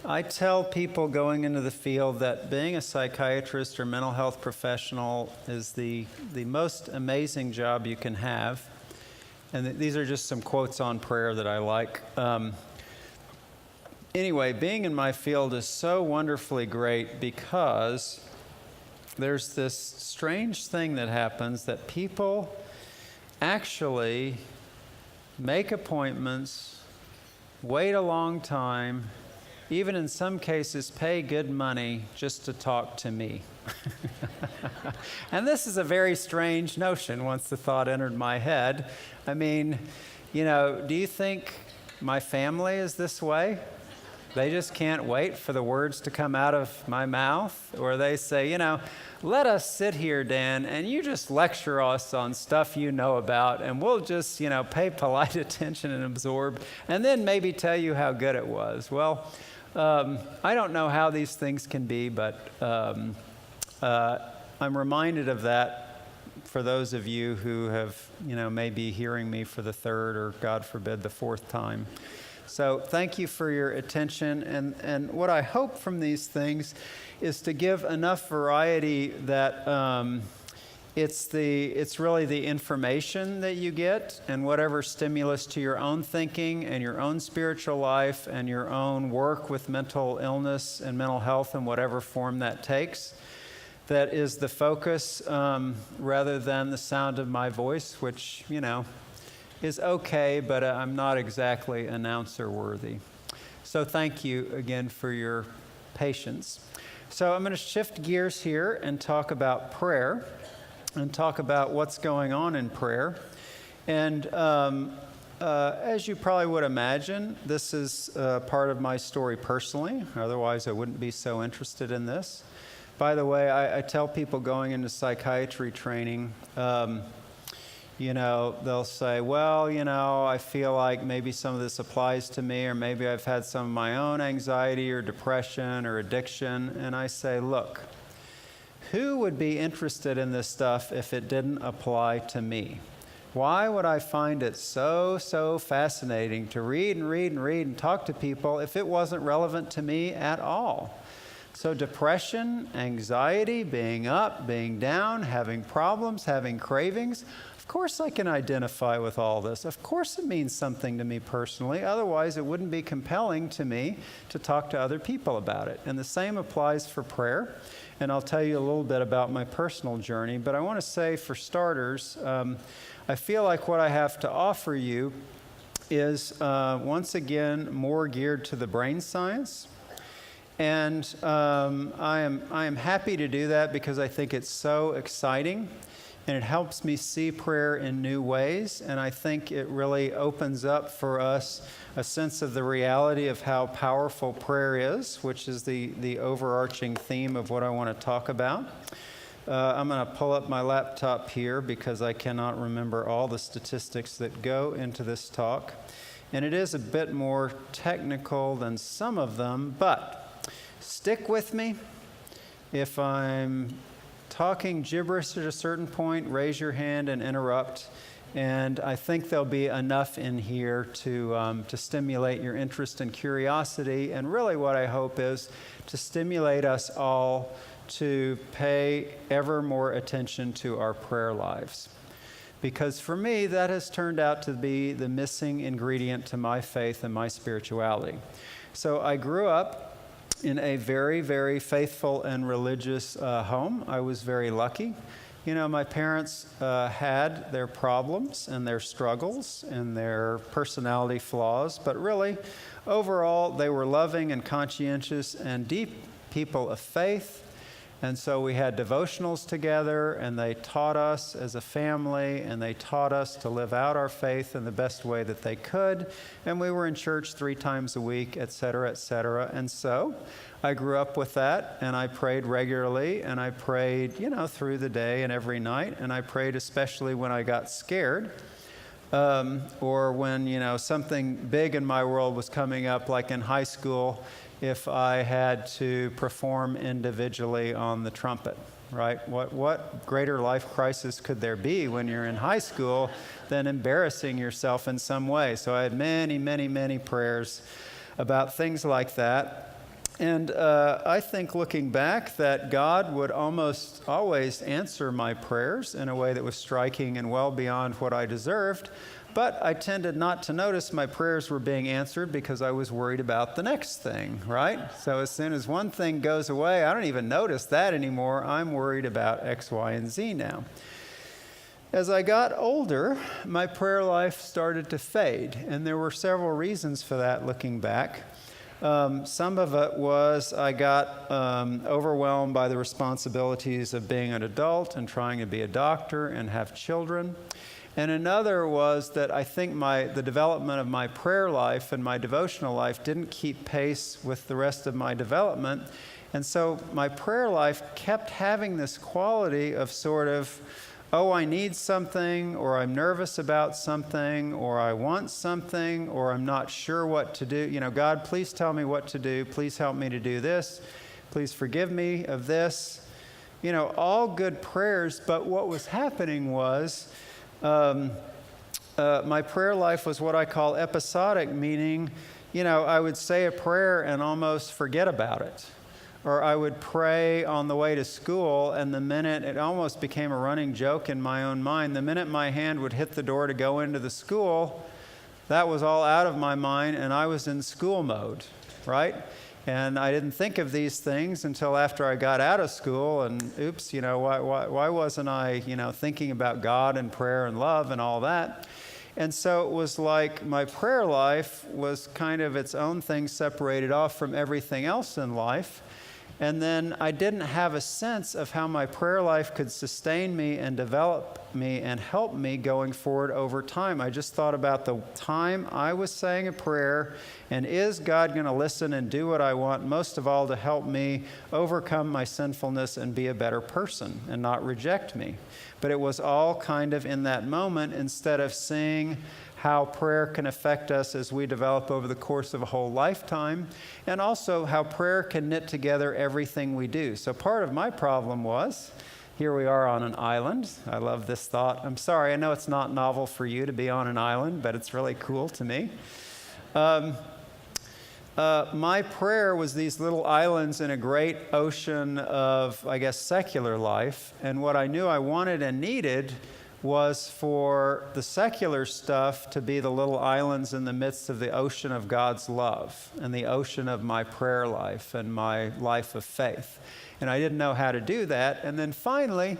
I tell people going into the field that being a psychiatrist or mental health professional is the most amazing job you can have. And these are just some quotes on prayer that I like. Anyway, being in my field is so wonderfully great because there's this strange thing that happens that people actually make appointments, wait a long time, even in some cases pay good money just to talk to me. And this is a very strange notion once the thought entered my head. I mean, do you think my family is this way? They just can't wait for the words to come out of my mouth? Or they say, let us sit here, Dan, and you just lecture us on stuff you know about, and we'll just, pay polite attention and absorb, and then maybe tell you how good it was. Well, I don't know how these things can be, but I'm reminded of that for those of you who have, maybe hearing me for the third or, God forbid, the fourth time. So thank you for your attention. And what I hope from these things is to give enough variety that it's really the information that you get and whatever stimulus to your own thinking and your own spiritual life and your own work with mental illness and mental health in whatever form that takes. That is the focus rather than the sound of my voice, which, is okay, but I'm not exactly announcer worthy. So thank you again for your patience. So I'm going to shift gears here and talk about prayer and talk about what's going on in prayer. And as you probably would imagine, this is part of my story personally. Otherwise, I wouldn't be so interested in this. By the way, I tell people going into psychiatry training, they'll say, well, I feel like maybe some of this applies to me, or maybe I've had some of my own anxiety or depression or addiction. And I say, look, who would be interested in this stuff if it didn't apply to me? Why would I find it so fascinating to read and talk to people if it wasn't relevant to me at all? So depression, anxiety, being up, being down, having problems, having cravings, of course I can identify with all this. Of course it means something to me personally. Otherwise, it wouldn't be compelling to me to talk to other people about it. And the same applies for prayer. And I'll tell you a little bit about my personal journey. But I want to say, for starters, I feel like what I have to offer you is, once again, more geared to the brain science. And I am happy to do that because I think it's so exciting. And it helps me see prayer in new ways, and I think it really opens up for us a sense of the reality of how powerful prayer is, which is the overarching theme of what I want to talk about. I'm going to pull up my laptop here because I cannot remember all the statistics that go into this talk. And it is a bit more technical than some of them, but stick with me. If I'm talking gibberish at a certain point, raise your hand and interrupt. And I think there'll be enough in here to stimulate your interest and curiosity. And really what I hope is to stimulate us all to pay ever more attention to our prayer lives. Because for me, that has turned out to be the missing ingredient to my faith and my spirituality. So I grew up in a very, very faithful and religious home. I was very lucky. My parents had their problems and their struggles and their personality flaws, but really, overall, they were loving and conscientious and deep people of faith. And so we had devotionals together, and they taught us as a family, and they taught us to live out our faith in the best way that they could. And we were in church 3 times a week, et cetera, et cetera. And so I grew up with that, and I prayed regularly, and I prayed, through the day and every night. And I prayed especially when I got scared, or when, something big in my world was coming up, like in high school, if I had to perform individually on the trumpet, right? What greater life crisis could there be when you're in high school than embarrassing yourself in some way? So I had many prayers about things like that. And I think looking back that God would almost always answer my prayers in a way that was striking and well beyond what I deserved. But I tended not to notice my prayers were being answered because I was worried about the next thing, right? So as soon as one thing goes away, I don't even notice that anymore. I'm worried about X, Y, and Z now. As I got older, my prayer life started to fade, and there were several reasons for that looking back. Some of it was I got overwhelmed by the responsibilities of being an adult and trying to be a doctor and have children. And another was that I think the development of my prayer life and my devotional life didn't keep pace with the rest of my development. And so my prayer life kept having this quality of sort of, oh, I need something, or I'm nervous about something, or I want something, or I'm not sure what to do. You know, God, please tell me what to do. Please help me to do this. Please forgive me of this. You know, all good prayers, but what was happening was my prayer life was what I call episodic, meaning, you know, I would say a prayer and almost forget about it. Or I would pray on the way to school, and the minute, it almost became a running joke in my own mind, the minute my hand would hit the door to go into the school, that was all out of my mind, and I was in school mode, right? And I didn't think of these things until after I got out of school, and oops, you know, why wasn't I, you know, thinking about God and prayer and love and all that? And so it was like my prayer life was kind of its own thing separated off from everything else in life. And then I didn't have a sense of how my prayer life could sustain me and develop me and help me going forward over time. I just thought about the time I was saying a prayer, and is God going to listen and do what I want, most of all to help me overcome my sinfulness and be a better person and not reject me. But it was all kind of in that moment, instead of seeing how prayer can affect us as we develop over the course of a whole lifetime, and also how prayer can knit together everything we do. So part of my problem was, here we are on an island. I love this thought. I'm sorry, I know it's not novel for you to be on an island, but it's really cool to me. My prayer was these little islands in a great ocean of, I guess, secular life, and what I knew I wanted and needed was for the secular stuff to be the little islands in the midst of the ocean of God's love and the ocean of my prayer life and my life of faith. And I didn't know how to do that. And then finally,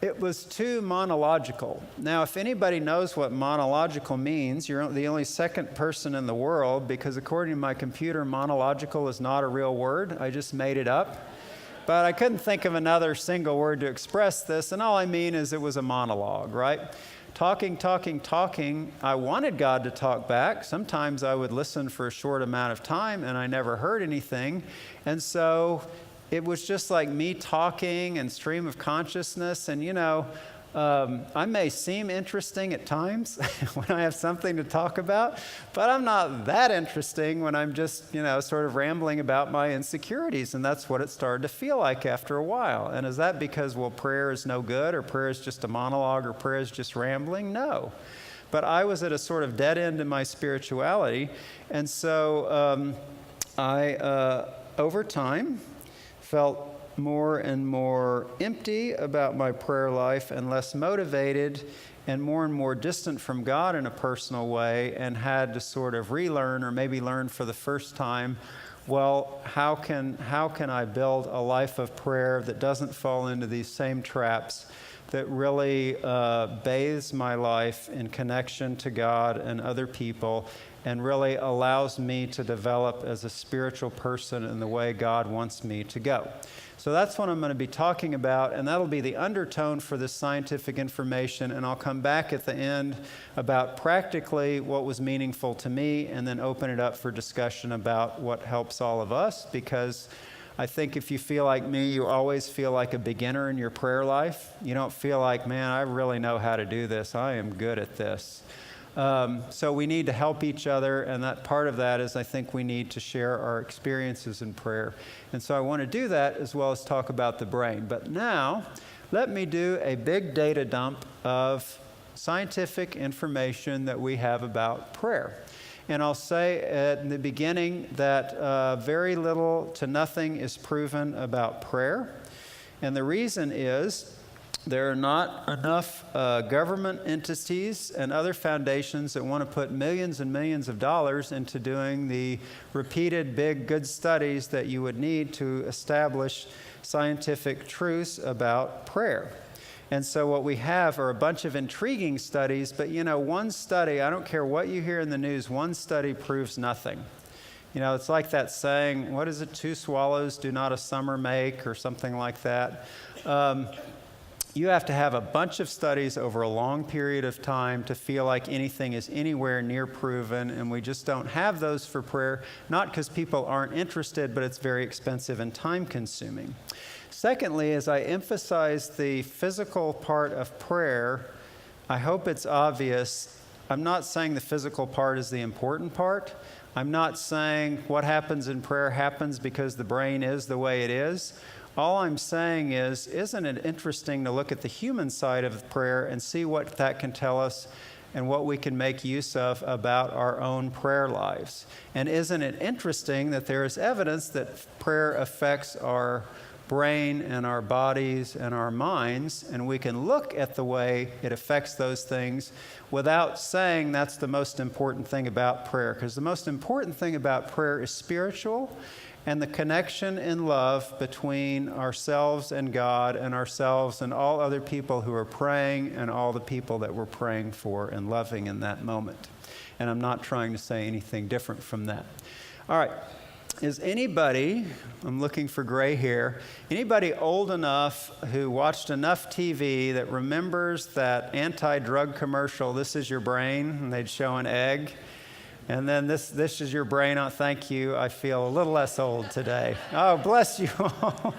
it was too monological. Now, if anybody knows what monological means, you're the only second person in the world, because according to my computer, monological is not a real word. I just made it up. But I couldn't think of another single word to express this, and all I mean is it was a monologue, right? Talking. I wanted God to talk back. Sometimes I would listen for a short amount of time, and I never heard anything. And so it was just like me talking and stream of consciousness, and you know, I may seem interesting at times when I have something to talk about, but I'm not that interesting when I'm just, you know, sort of rambling about my insecurities, and that's what it started to feel like after a while. And is that because, well, prayer is no good, or prayer is just a monologue, or prayer is just rambling? No. But I was at a sort of dead end in my spirituality, and so I, over time, felt more and more empty about my prayer life and less motivated and more distant from God in a personal way, and had to sort of relearn, or maybe learn for the first time, well, how can I build a life of prayer that doesn't fall into these same traps, that really bathes my life in connection to God and other people, and really allows me to develop as a spiritual person in the way God wants me to go. So that's what I'm going to be talking about, and that'll be the undertone for this scientific information, and I'll come back at the end about practically what was meaningful to me, and then open it up for discussion about what helps all of us, because I think if you feel like me, you always feel like a beginner in your prayer life. You don't feel like, man, I really know how to do this. I am good at this. So we need to help each other, and that part of that is I think we need to share our experiences in prayer. And so I want to do that as well as talk about the brain. But now, let me do a big data dump of scientific information that we have about prayer. And I'll say at the beginning that very little to nothing is proven about prayer. And the reason is there are not enough government entities and other foundations that want to put millions and millions of dollars into doing the repeated big good studies that you would need to establish scientific truths about prayer. And so what we have are a bunch of intriguing studies, but one study, I don't care what you hear in the news, one study proves nothing. It's like that saying, what is it, 2 swallows do not a summer make, or something like that. You have to have a bunch of studies over a long period of time to feel like anything is anywhere near proven, and we just don't have those for prayer, not because people aren't interested, but it's very expensive and time-consuming. Secondly, as I emphasize the physical part of prayer, I hope it's obvious, I'm not saying the physical part is the important part. I'm not saying what happens in prayer happens because the brain is the way it is. All I'm saying is, isn't it interesting to look at the human side of prayer and see what that can tell us and what we can make use of about our own prayer lives? And isn't it interesting that there is evidence that prayer affects our brain and our bodies and our minds, and we can look at the way it affects those things without saying that's the most important thing about prayer, because the most important thing about prayer is spiritual, and the connection in love between ourselves and God, and ourselves and all other people who are praying, and all the people that we're praying for and loving in that moment. And I'm not trying to say anything different from that. All right. Is anybody, I'm looking for gray hair, anybody old enough who watched enough TV that remembers that anti-drug commercial, "This is your brain," and they'd show an egg? And then this is your brain on, thank you, I feel a little less old today. Oh, bless you all.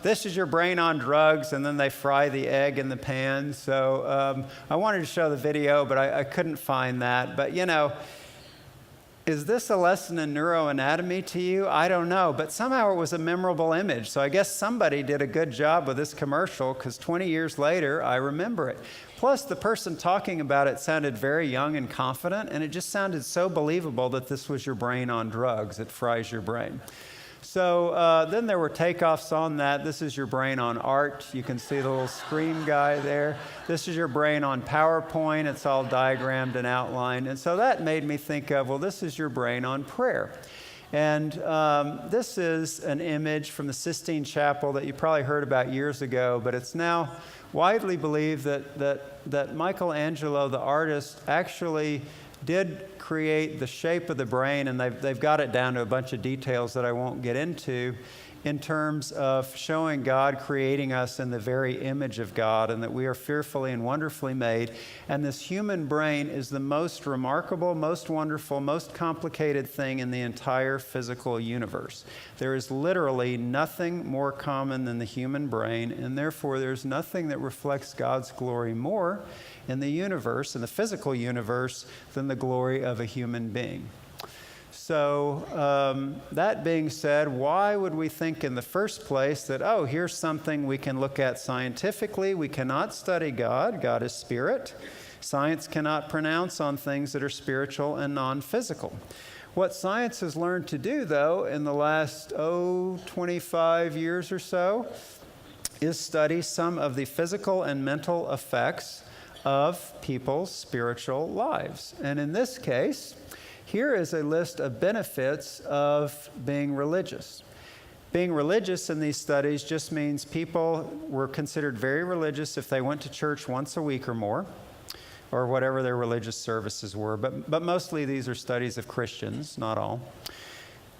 This is your brain on drugs, and then they fry the egg in the pan. So I wanted to show the video, but I couldn't find that. But is this a lesson in neuroanatomy to you? I don't know, but somehow it was a memorable image. So I guess somebody did a good job with this commercial, because 20 years later, I remember it. Plus, the person talking about it sounded very young and confident, and it just sounded so believable that this was your brain on drugs. It fries your brain. So then there were takeoffs on that. This is your brain on art. You can see the little screen guy there. This is your brain on PowerPoint. It's all diagrammed and outlined. And so that made me think of, well, this is your brain on prayer. And this is an image from the Sistine Chapel that you probably heard about years ago, but it's now widely believed that Michelangelo, the artist, actually did create the shape of the brain, and they've got it down to a bunch of details that I won't get into, in terms of showing God creating us in the very image of God, and that we are fearfully and wonderfully made. And this human brain is the most remarkable, most wonderful, most complicated thing in the entire physical universe. There is literally nothing more common than the human brain, and therefore there's nothing that reflects God's glory more in the universe, in the physical universe, than the glory of a human being. So that being said, why would we think in the first place that, oh, here's something we can look at scientifically? We cannot study God. God is spirit. Science cannot pronounce on things that are spiritual and non-physical. What science has learned to do, though, in the last, 25 years or so, is study some of the physical and mental effects of people's spiritual lives. And in this case, here is a list of benefits of being religious. Being religious in these studies just means people were considered very religious if they went to church once a week or more, or whatever their religious services were. But mostly these are studies of Christians, not all.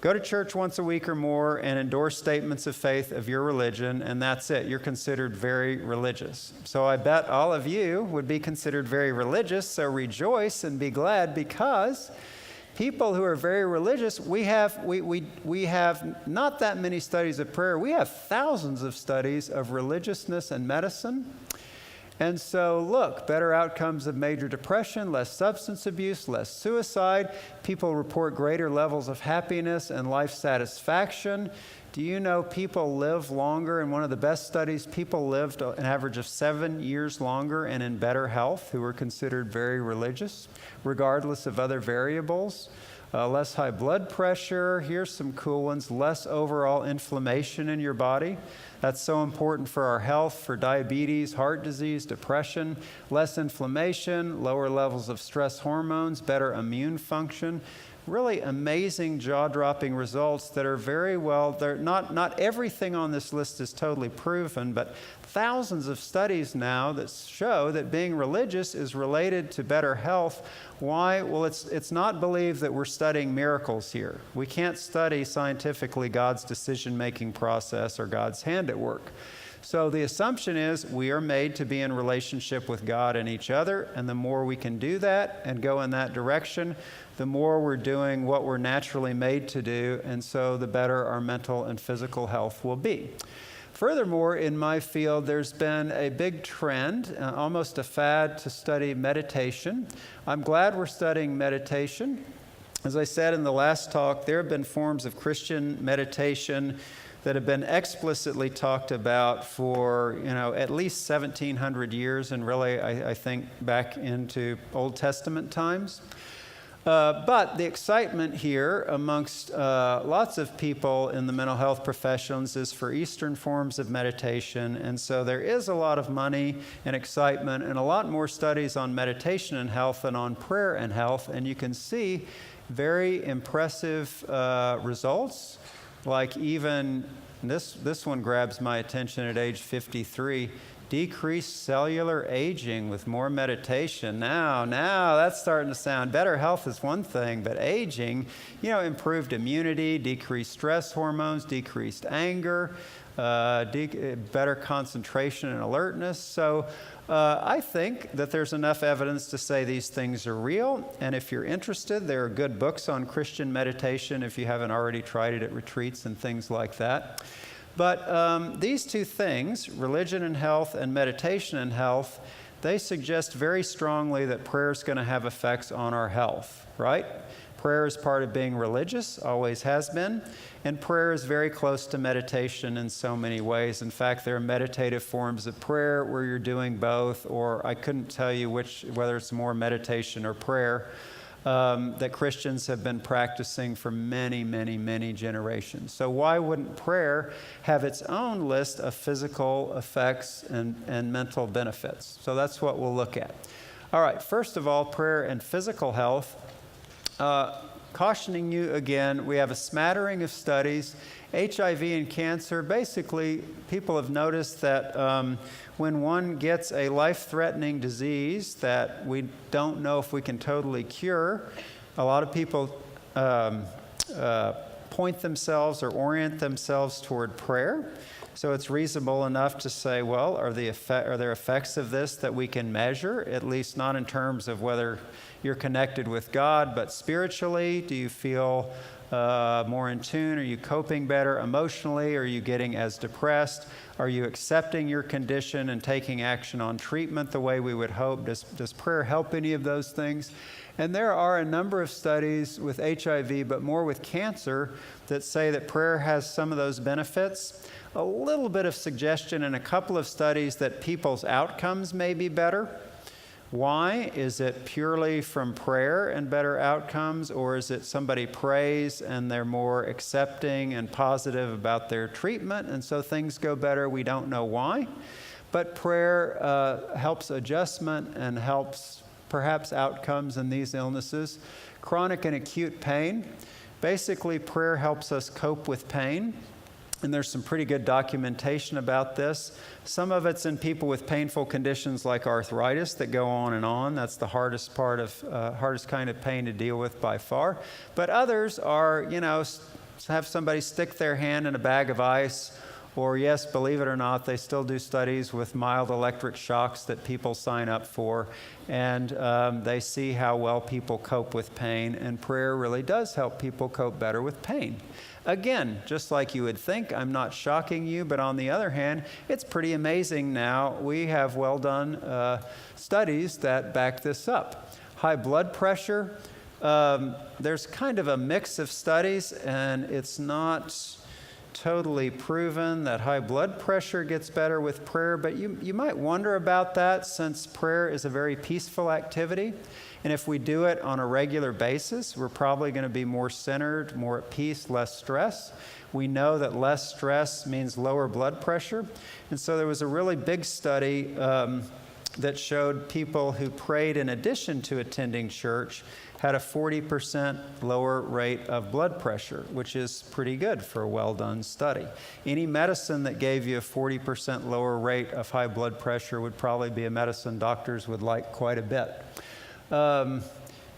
Go to church once a week or more and endorse statements of faith of your religion, and that's it. You're considered very religious. So I bet all of you would be considered very religious, so rejoice and be glad, because people who are very religious, we have not that many studies of prayer. We have thousands of studies of religiousness and medicine. And so, look, better outcomes of major depression, less substance abuse, less suicide. People report greater levels of happiness and life satisfaction. Do you know people live longer? In one of the best studies, people lived an average of 7 years longer and in better health who were considered very religious, regardless of other variables. Less high blood pressure. Here's some cool ones. Less overall inflammation in your body. That's so important for our health, for diabetes, heart disease, depression. Less inflammation, lower levels of stress hormones, better immune function. Really amazing, jaw-dropping results that are very well, not everything on this list is totally proven, but thousands of studies now that show that being religious is related to better health. Why? Well, it's not believed that we're studying miracles here. We can't study scientifically God's decision-making process or God's hand at work. So the assumption is we are made to be in relationship with God and each other, and the more we can do that and go in that direction, the more we're doing what we're naturally made to do, and so the better our mental and physical health will be. Furthermore, in my field, there's been a big trend, almost a fad, to study meditation. I'm glad we're studying meditation. As I said in the last talk, there have been forms of Christian meditation that have been explicitly talked about for, at least 1,700 years, and really, I think, back into Old Testament times. But the excitement here amongst lots of people in the mental health professions is for Eastern forms of meditation. And so there is a lot of money and excitement and a lot more studies on meditation and health than on prayer and health. And you can see very impressive results, like even this one grabs my attention at age 53. Decreased cellular aging with more meditation. Now that's starting to sound better. Health is one thing, but aging, improved immunity, decreased stress hormones, decreased anger, better concentration and alertness. So I think that there's enough evidence to say these things are real. And if you're interested, there are good books on Christian meditation if you haven't already tried it at retreats and things like that. But these two things, religion and health and meditation and health, they suggest very strongly that prayer is going to have effects on our health, right? Prayer is part of being religious, always has been, and prayer is very close to meditation in so many ways. In fact, there are meditative forms of prayer where you're doing both, or I couldn't tell you whether it's more meditation or prayer. That Christians have been practicing for many, many, many generations. So why wouldn't prayer have its own list of physical effects and mental benefits? So that's what we'll look at. All right, first of all, prayer and physical health. Cautioning you again, we have a smattering of studies. HIV and cancer, basically, people have noticed that when one gets a life-threatening disease that we don't know if we can totally cure, a lot of people point themselves or orient themselves toward prayer. So it's reasonable enough to say, well, are there effects of this that we can measure, at least not in terms of whether you're connected with God, but spiritually? Do you feel more in tune? Are you coping better emotionally? Are you getting as depressed? Are you accepting your condition and taking action on treatment the way we would hope? Does prayer help any of those things? And there are a number of studies with HIV, but more with cancer, that say that prayer has some of those benefits. A little bit of suggestion in a couple of studies that people's outcomes may be better. Why? Is it purely from prayer and better outcomes, or is it somebody prays and they're more accepting and positive about their treatment, and so things go better? We don't know why. But prayer helps adjustment and helps perhaps outcomes in these illnesses. Chronic and acute pain. Basically, prayer helps us cope with pain. And there's some pretty good documentation about this. Some of it's in people with painful conditions like arthritis that go on and on. That's the hardest kind of pain to deal with by far. But others are, have somebody stick their hand in a bag of ice, or yes, believe it or not, they still do studies with mild electric shocks that people sign up for, and they see how well people cope with pain, and prayer really does help people cope better with pain. Again, just like you would think, I'm not shocking you, but on the other hand, it's pretty amazing now. We have well-done studies that back this up. High blood pressure, there's kind of a mix of studies, and it's not totally proven that high blood pressure gets better with prayer, but you might wonder about that since prayer is a very peaceful activity. And if we do it on a regular basis, we're probably going to be more centered, more at peace, less stress. We know that less stress means lower blood pressure. And so there was a really big study that showed people who prayed in addition to attending church had a 40% lower rate of blood pressure, which is pretty good for a well-done study. Any medicine that gave you a 40% lower rate of high blood pressure would probably be a medicine doctors would like quite a bit.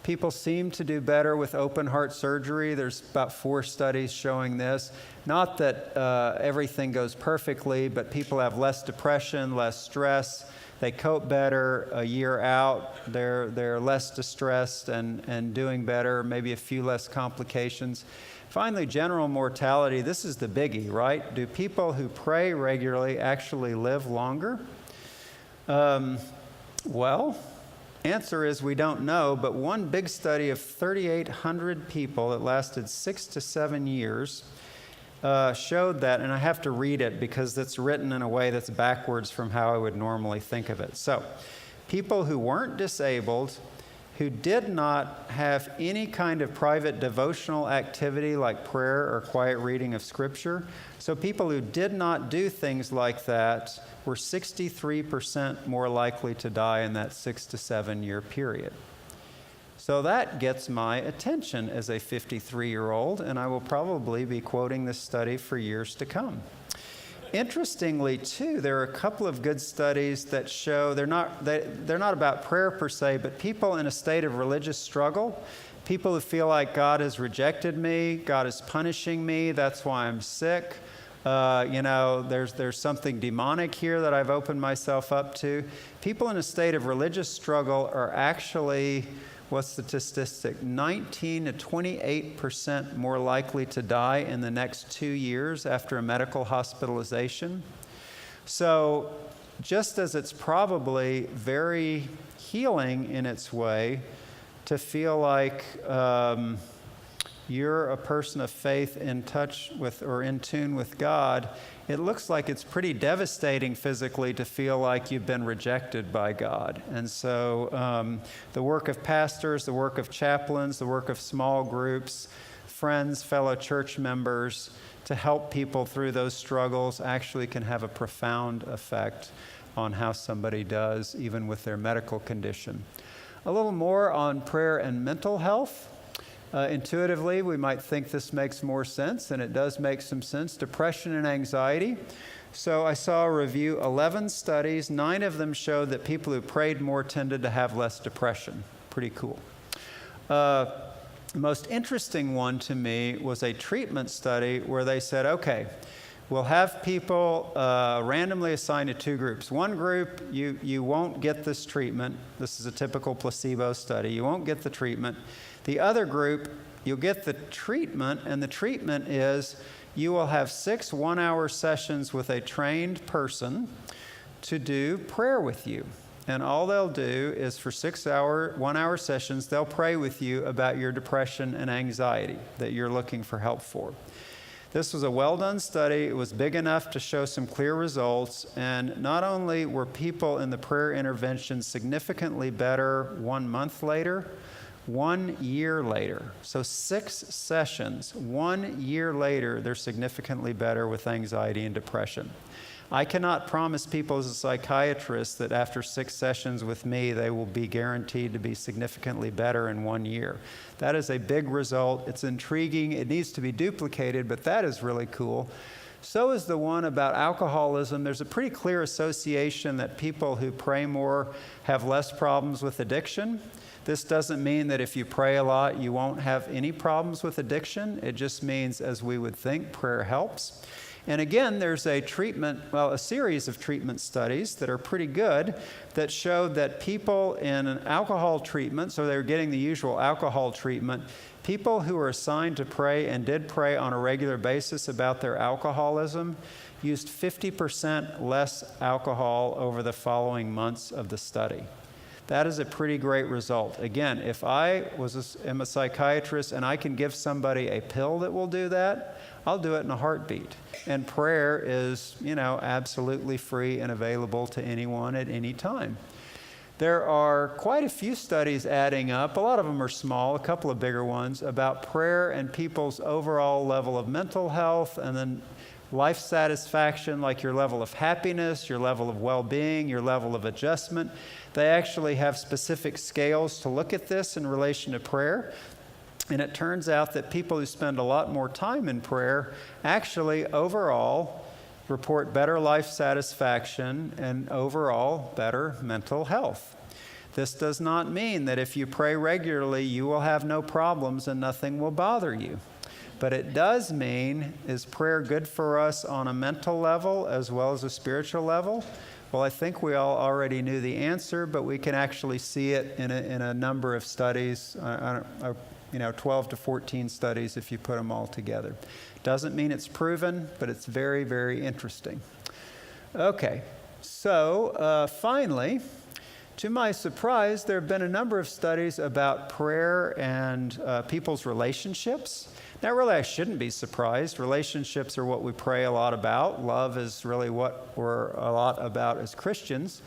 People seem to do better with open heart surgery. There's about 4 studies showing this. Not that everything goes perfectly, but people have less depression, less stress. They cope better a year out. They're less distressed and doing better, maybe a few less complications. Finally, general mortality. This is the biggie, right? Do people who pray regularly actually live longer? Well, answer is we don't know, but one big study of 3,800 people that lasted 6 to 7 years showed that, and I have to read it because it's written in a way that's backwards from how I would normally think of it. So, people who weren't disabled, who did not have any kind of private devotional activity like prayer or quiet reading of Scripture, so people who did not do things like that were 63% more likely to die in that 6 to 7 year period. So that gets my attention as a 53-year-old, and I will probably be quoting this study for years to come. Interestingly, too, there are a couple of good studies that show they're not about prayer per se, but people in a state of religious struggle, people who feel like God has rejected me, God is punishing me, that's why I'm sick. There's something demonic here that I've opened myself up to. People in a state of religious struggle are actually, what's the statistic? 19 to 28% more likely to die in the next 2 years after a medical hospitalization. So just as it's probably very healing in its way to feel like you're a person of faith in touch with or in tune with God, it looks like it's pretty devastating physically to feel like you've been rejected by God. And so the work of pastors, the work of chaplains, the work of small groups, friends, fellow church members, to help people through those struggles actually can have a profound effect on how somebody does, even with their medical condition. A little more on prayer and mental health. Intuitively, we might think this makes more sense, and it does make some sense. Depression and anxiety. So I saw a review, 11 studies, 9 of them showed that people who prayed more tended to have less depression. Pretty cool. The most interesting one to me was a treatment study where they said, okay, we'll have people randomly assigned to 2 groups. One group, you won't get this treatment. This is a typical placebo study. You won't get the treatment. The other group, you'll get the treatment, and the treatment is you will have 6 one-hour sessions with a trained person to do prayer with you. And all they'll do is for 6 one-hour sessions, they'll pray with you about your depression and anxiety that you're looking for help for. This was a well-done study. It was big enough to show some clear results. And not only were people in the prayer intervention significantly better 1 month later, 1 year later. So 6 sessions, 1 year later, they're significantly better with anxiety and depression. I cannot promise people as a psychiatrist that after 6 sessions with me, they will be guaranteed to be significantly better in 1 year. That is a big result. It's intriguing. It needs to be duplicated, but that is really cool. So is the one about alcoholism. There's a pretty clear association that people who pray more have less problems with addiction. This doesn't mean that if you pray a lot, you won't have any problems with addiction. It just means, as we would think, prayer helps. And again, there's a series of treatment studies that are pretty good that showed that people in an alcohol treatment, so they're getting the usual alcohol treatment, people who were assigned to pray and did pray on a regular basis about their alcoholism used 50% less alcohol over the following months of the study. that is a pretty great result. Again, if I am a psychiatrist and I can give somebody a pill that will do that, I'll do it in a heartbeat. And prayer is, absolutely free and available to anyone at any time. There are quite a few studies adding up, a lot of them are small, a couple of bigger ones, about prayer and people's overall level of mental health and then life satisfaction, like your level of happiness, your level of well-being, your level of adjustment. They actually have specific scales to look at this in relation to prayer. And it turns out that people who spend a lot more time in prayer actually overall report better life satisfaction and overall better mental health. This does not mean that if you pray regularly, you will have no problems and nothing will bother you. But it does mean, is prayer good for us on a mental level as well as a spiritual level? Well, I think we all already knew the answer, but we can actually see it in a number of studies, 12 to 14 studies if you put them all together. Doesn't mean it's proven, but it's very, very interesting. Okay, so finally, to my surprise, there have been a number of studies about prayer and people's relationships. Now, really, I shouldn't be surprised. Relationships are what we pray a lot about. Love is really what we're a lot about as Christians.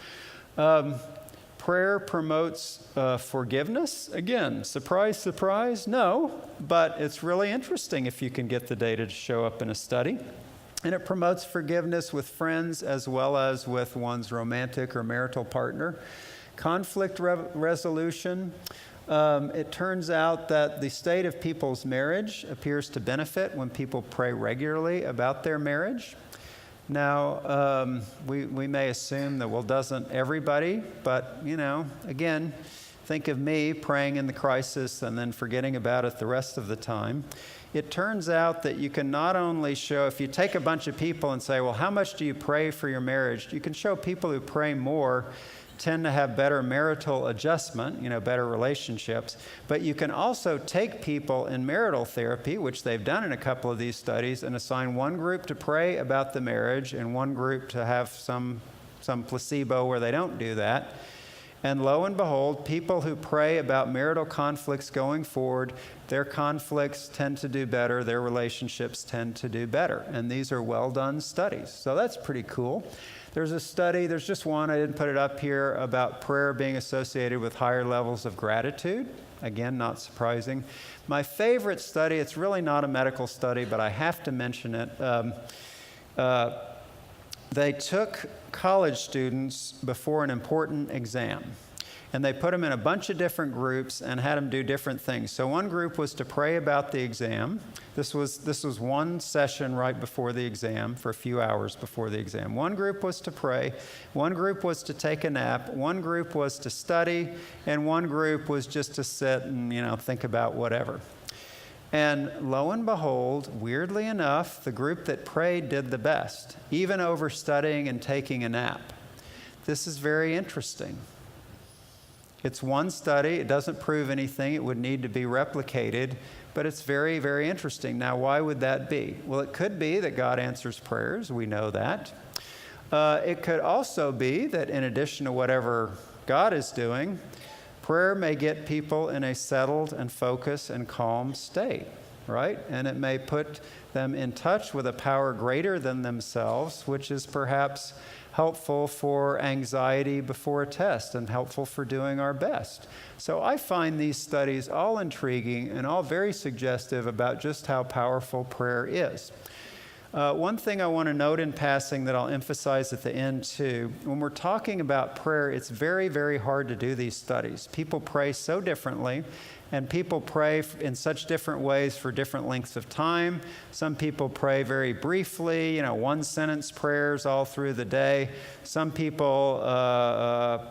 Prayer promotes forgiveness. Again, surprise, surprise, no, but it's really interesting if you can get the data to show up in a study. And it promotes forgiveness with friends as well as with one's romantic or marital partner. Conflict resolution. It turns out that the state of people's marriage appears to benefit when people pray regularly about their marriage. Now, we may assume that, well, doesn't everybody? But, again, think of me praying in the crisis and then forgetting about it the rest of the time. It turns out that you can not only show, if you take a bunch of people and say, well, how much do you pray for your marriage? You can show people who pray more tend to have better marital adjustment, better relationships. But you can also take people in marital therapy, which they've done in a couple of these studies, and assign one group to pray about the marriage and one group to have some placebo where they don't do that. And lo and behold, people who pray about marital conflicts going forward, their conflicts tend to do better, their relationships tend to do better. And these are well-done studies. So that's pretty cool. There's a study, there's just one, I didn't put it up here, about prayer being associated with higher levels of gratitude. Again, not surprising. My favorite study, it's really not a medical study, but I have to mention it. They took college students before an important exam, and they put them in a bunch of different groups and had them do different things. So one group was to pray about the exam. This was one session right before the exam, for a few hours before the exam. One group was to pray, one group was to take a nap, one group was to study, and one group was just to sit and think about whatever. And lo and behold, weirdly enough, the group that prayed did the best, even over studying and taking a nap. This is very interesting. It's one study. It doesn't prove anything. It would need to be replicated, but it's very, very interesting. Now, why would that be? Well, it could be that God answers prayers. We know that. It could also be that in addition to whatever God is doing, prayer may get people in a settled and focused and calm state, right? And it may put them in touch with a power greater than themselves, which is perhaps helpful for anxiety before a test and helpful for doing our best. So I find these studies all intriguing and all very suggestive about just how powerful prayer is. One thing I want to note in passing that I'll emphasize at the end too, when we're talking about prayer, it's very, very hard to do these studies. People pray so differently, and people pray in such different ways for different lengths of time. Some people pray very briefly, one-sentence prayers all through the day. Some people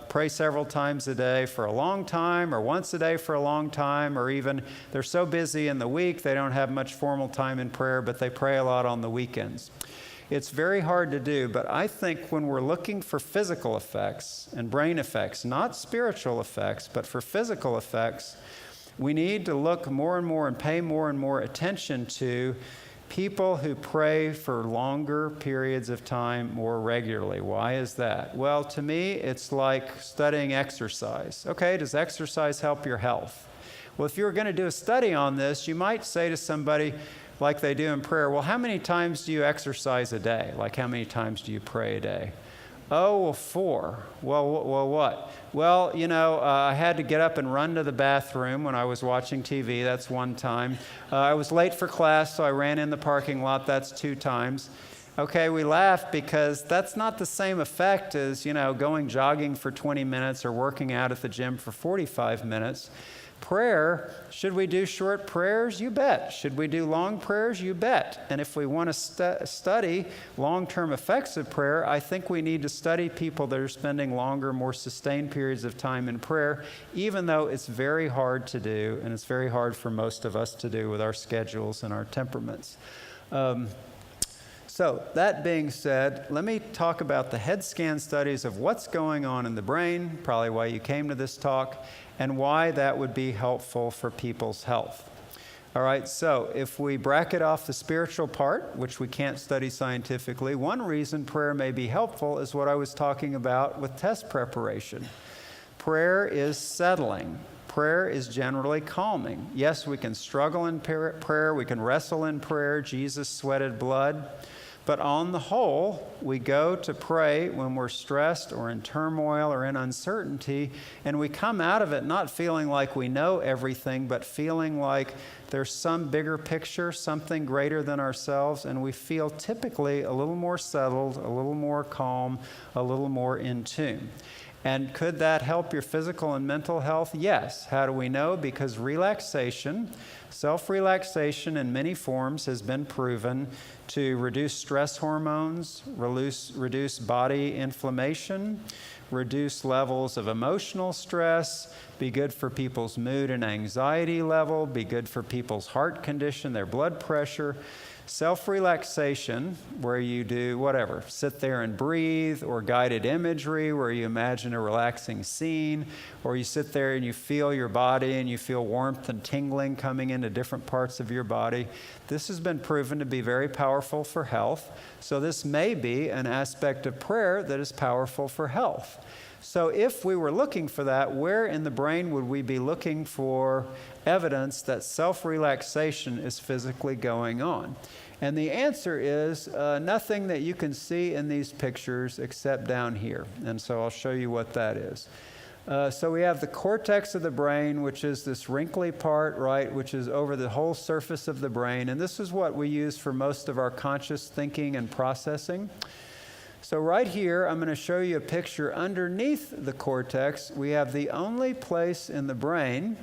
pray several times a day for a long time, or once a day for a long time, or even they're so busy in the week they don't have much formal time in prayer, but they pray a lot on the weekends. It's very hard to do, but I think when we're looking for physical effects and brain effects, not spiritual effects, but for physical effects, we need to look more and more and pay more and more attention to people who pray for longer periods of time more regularly. Why is that? Well, to me, it's like studying exercise. Okay, does exercise help your health? Well, if you were going to do a study on this, you might say to somebody, like they do in prayer, well, how many times do you exercise a day? Like, how many times do you pray a day? Oh, well, 4. Well, what? Well, I had to get up and run to the bathroom when I was watching TV. That's 1 time. I was late for class, so I ran in the parking lot. That's 2 times. Okay, we laugh because that's not the same effect as, going jogging for 20 minutes or working out at the gym for 45 minutes. Prayer, should we do short prayers? You bet. Should we do long prayers? You bet. And if we want to study long-term effects of prayer, I think we need to study people that are spending longer, more sustained periods of time in prayer, even though it's very hard to do, and it's very hard for most of us to do with our schedules and our temperaments. So that being said, let me talk about the head scan studies of what's going on in the brain, probably why you came to this talk, and why that would be helpful for people's health. All right, so if we bracket off the spiritual part, which we can't study scientifically, one reason prayer may be helpful is what I was talking about with test preparation. Prayer is settling. Prayer is generally calming. Yes, we can struggle in prayer, we can wrestle in prayer. Jesus sweated blood. But on the whole, we go to pray when we're stressed or in turmoil or in uncertainty, and we come out of it not feeling like we know everything, but feeling like there's some bigger picture, something greater than ourselves, and we feel typically a little more settled, a little more calm, a little more in tune. And could that help your physical and mental health? Yes. How do we know? Because relaxation, self-relaxation in many forms has been proven to reduce stress hormones, reduce body inflammation, reduce levels of emotional stress, be good for people's mood and anxiety level, be good for people's heart condition, their blood pressure. Self-relaxation, where you do whatever, sit there and breathe, or guided imagery, where you imagine a relaxing scene, or you sit there and you feel your body and you feel warmth and tingling coming into different parts of your body. This has been proven to be very powerful for health. So this may be an aspect of prayer that is powerful for health. So if we were looking for that, where in the brain would we be looking for evidence that self-relaxation is physically going on? And the answer is nothing that you can see in these pictures except down here. And so I'll show you what that is. So we have the cortex of the brain, which is this wrinkly part, right, which is over the whole surface of the brain. And this is what we use for most of our conscious thinking and processing. So right here, I'm going to show you a picture underneath the cortex. We have the only place in the brain,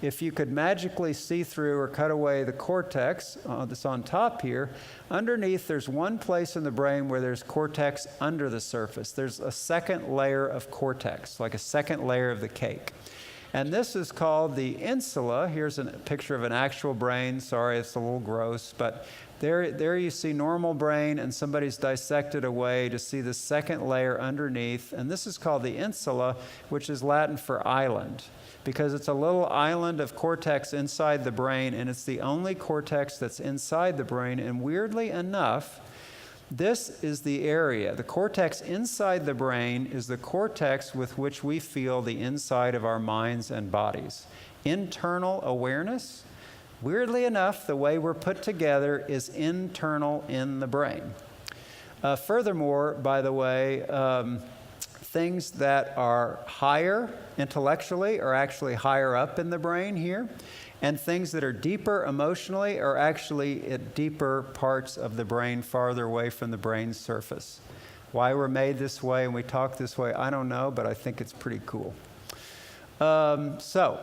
if you could magically see through or cut away the cortex that's on top here, underneath there's one place in the brain where there's cortex under the surface. There's a second layer of cortex, like a second layer of the cake. And this is called the insula. Here's a picture of an actual brain. Sorry, it's a little gross, but there you see normal brain, and somebody's dissected away to see the second layer underneath. And this is called the insula, which is Latin for island, because it's a little island of cortex inside the brain, and it's the only cortex that's inside the brain. And weirdly enough, this is the area. The cortex inside the brain is the cortex with which we feel the inside of our minds and bodies. Internal awareness, weirdly enough, the way we're put together is internal in the brain. Furthermore, by the way, things that are higher intellectually are actually higher up in the brain here, and things that are deeper emotionally are actually at deeper parts of the brain, farther away from the brain's surface. Why we're made this way and we talk this way, I don't know, but I think it's pretty cool. So,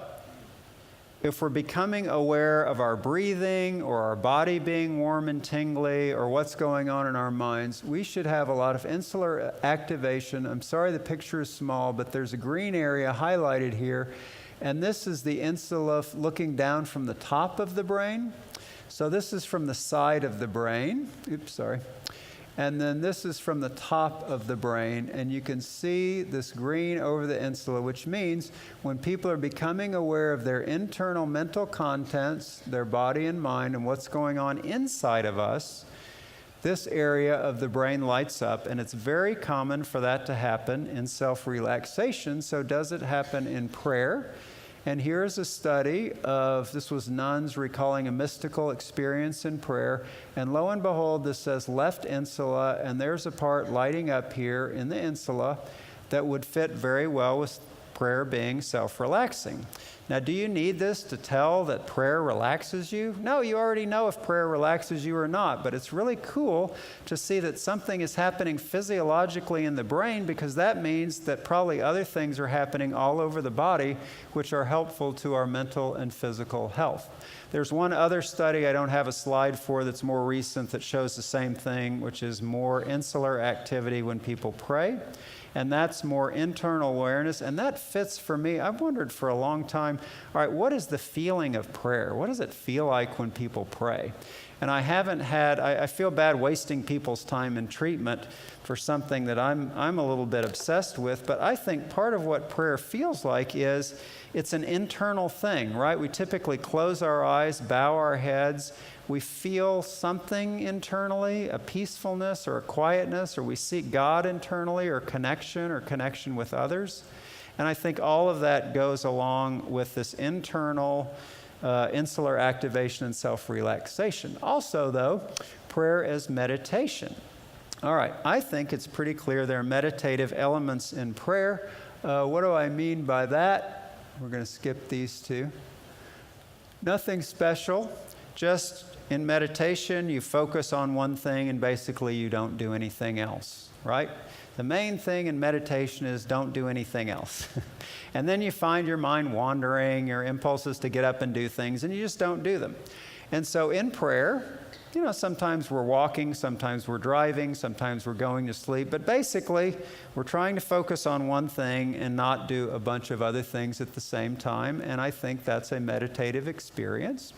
if we're becoming aware of our breathing or our body being warm and tingly or what's going on in our minds, we should have a lot of insular activation. I'm sorry the picture is small, but there's a green area highlighted here. And this is the insula looking down from the top of the brain. So this is from the side of the brain. Oops, sorry. And then this is from the top of the brain, and you can see this green over the insula, which means when people are becoming aware of their internal mental contents, their body and mind, and what's going on inside of us, this area of the brain lights up, and it's very common for that to happen in self-relaxation. So does it happen in prayer? And here's a study of, this was nuns recalling a mystical experience in prayer. And lo and behold, this says left insula, and there's a part lighting up here in the insula that would fit very well with prayer being self-relaxing. Now, do you need this to tell that prayer relaxes you? No, you already know if prayer relaxes you or not, but it's really cool to see that something is happening physiologically in the brain, because that means that probably other things are happening all over the body which are helpful to our mental and physical health. There's one other study I don't have a slide for that's more recent that shows the same thing, which is more insular activity when people pray. And that's more internal awareness, and that fits for me. I've wondered for a long time, all right, what is the feeling of prayer? What does it feel like when people pray? And I feel bad wasting people's time in treatment for something that I'm a little bit obsessed with, but I think part of what prayer feels like is it's an internal thing, right? We typically close our eyes, bow our heads, we feel something internally, a peacefulness or a quietness, or we seek God internally, or connection with others. And I think all of that goes along with this internal insular activation and self-relaxation. Also, though, prayer is meditation. All right, I think it's pretty clear there are meditative elements in prayer. What do I mean by that? We're going to skip these two. Nothing special, just in meditation, you focus on one thing and basically you don't do anything else, right? The main thing in meditation is don't do anything else. And then you find your mind wandering, your impulses to get up and do things, and you just don't do them. And so in prayer, sometimes we're walking, sometimes we're driving, sometimes we're going to sleep, but basically we're trying to focus on one thing and not do a bunch of other things at the same time, and I think that's a meditative experience.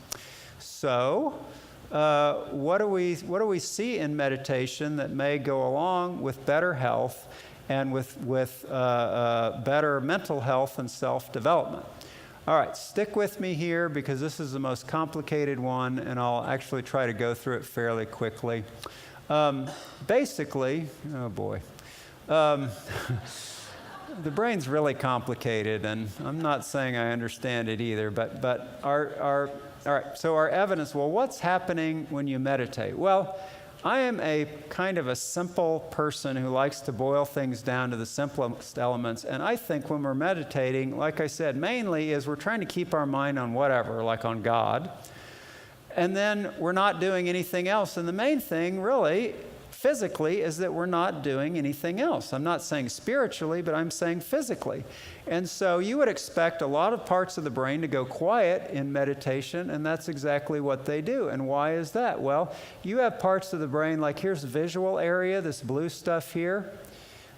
So, what do we see in meditation that may go along with better health and with better mental health and self-development? All right, stick with me here because this is the most complicated one, and I'll actually try to go through it fairly quickly. Basically, oh boy. The brain's really complicated, and I'm not saying I understand it either, but all right, so our evidence, well, what's happening when you meditate? Well, I am a kind of a simple person who likes to boil things down to the simplest elements, and I think when we're meditating, like I said, mainly is we're trying to keep our mind on whatever, like on God, and then we're not doing anything else. And the main thing, really, physically, is that we're not doing anything else. I'm not saying spiritually, but I'm saying physically. And so you would expect a lot of parts of the brain to go quiet in meditation, and that's exactly what they do. And why is that? Well, you have parts of the brain, like here's the visual area, this blue stuff here.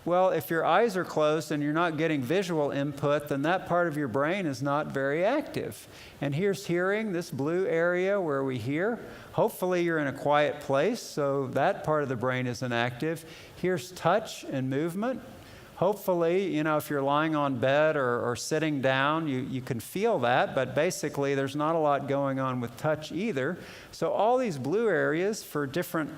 Well, if your eyes are closed and you're not getting visual input, then that part of your brain is not very active. And here's hearing, this blue area where we hear. Hopefully you're in a quiet place, so that part of the brain isn't active. Here's touch and movement. Hopefully, if you're lying on bed or sitting down, you can feel that, but basically there's not a lot going on with touch either. So all these blue areas for different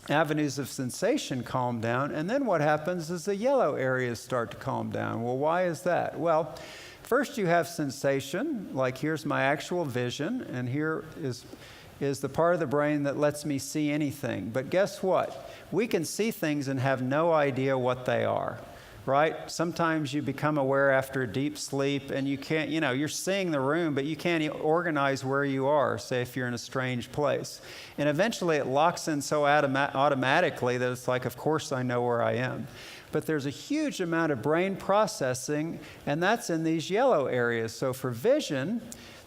avenues of sensation calm down, and then what happens is the yellow areas start to calm down. Well, why is that? Well, first you have sensation, like here's my actual vision, and here is the part of the brain that lets me see anything. But guess what? We can see things and have no idea what they are, right? Sometimes you become aware after a deep sleep and you can't, you're seeing the room, but you can't organize where you are, say if you're in a strange place. And eventually it locks in so automatically that it's like, of course I know where I am. But there's a huge amount of brain processing, and that's in these yellow areas. So for vision,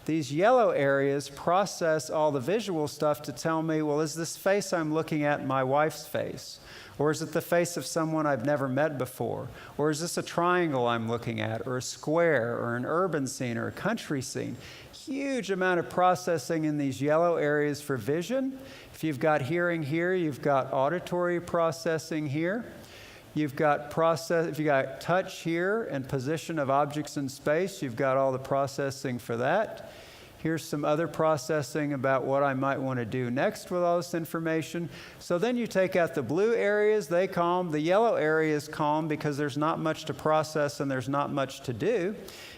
These yellow areas process all the visual stuff to tell me, well, is this face I'm looking at my wife's face? Or is it the face of someone I've never met before? Or is this a triangle I'm looking at, or a square, or an urban scene, or a country scene? Huge amount of processing in these yellow areas for vision. If you've got hearing here, you've got auditory processing here. You've got if you got touch here and position of objects in space, you've got all the processing for that. Here's some other processing about what I might want to do next with all this information. So then you take out the blue areas, they calm. The yellow areas calm because there's not much to process and there's not much to do.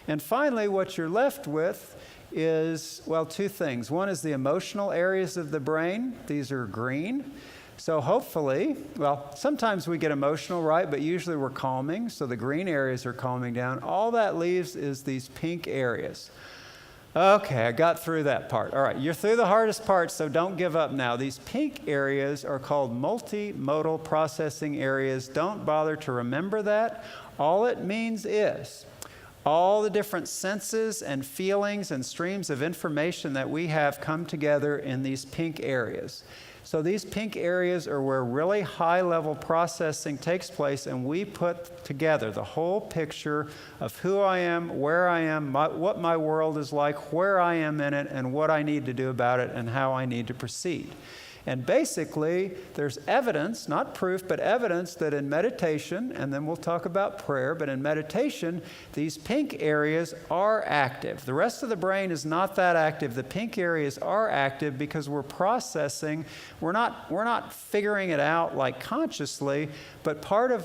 And finally, what you're left with is, well, two things. One is the emotional areas of the brain. These are green. So hopefully, well, sometimes we get emotional, right? But usually we're calming. So the green areas are calming down. All that leaves is these pink areas. Okay, I got through that part. All right, you're through the hardest part, so don't give up now. These pink areas are called multimodal processing areas. Don't bother to remember that. All it means is all the different senses and feelings and streams of information that we have come together in these pink areas. So these pink areas are where really high-level processing takes place, and we put together the whole picture of who I am, where I am, what my world is like, where I am in it, and what I need to do about it, and how I need to proceed. And basically, there's evidence, not proof, but evidence that in meditation, and then we'll talk about prayer, but in meditation, these pink areas are active. The rest of the brain is not that active. The pink areas are active because we're processing. We're not figuring it out like consciously, but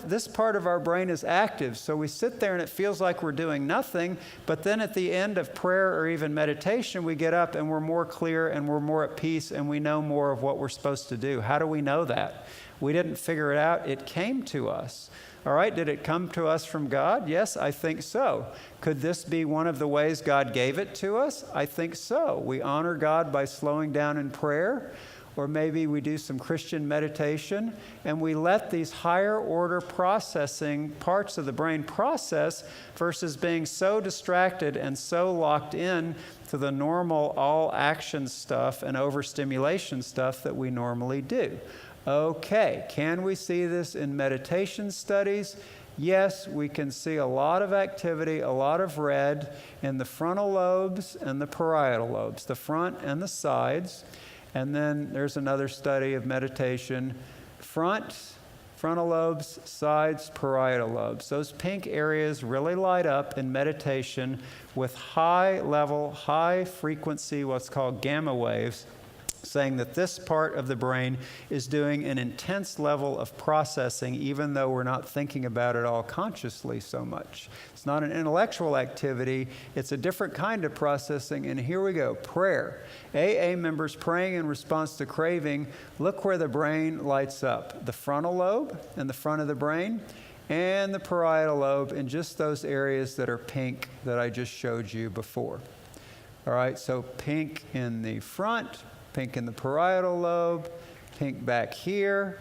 this part of our brain is active. So we sit there and it feels like we're doing nothing, but then at the end of prayer or even meditation, we get up and we're more clear and we're more at peace and we know more of what we're supposed to do. How do we know that? We didn't figure it out. It came to us. All right, did it come to us from God? Yes, I think so. Could this be one of the ways God gave it to us? I think so. We honor God by slowing down in prayer, or maybe we do some Christian meditation, and we let these higher order processing parts of the brain process versus being so distracted and so locked in to the normal all action stuff and overstimulation stuff that we normally do. Okay, can we see this in meditation studies? Yes, we can see a lot of activity, a lot of red in the frontal lobes and the parietal lobes, the front and the sides. And then there's another study of meditation, frontal lobes, sides, parietal lobes. Those pink areas really light up in meditation with high level, high frequency, what's called gamma waves, saying that this part of the brain is doing an intense level of processing, even though we're not thinking about it all consciously so much. It's not an intellectual activity. It's a different kind of processing. And here we go, prayer. AA members praying in response to craving. Look where the brain lights up. The frontal lobe in the front of the brain and the parietal lobe in just those areas that are pink that I just showed you before. All right, so pink in the front, pink in the parietal lobe, pink back here,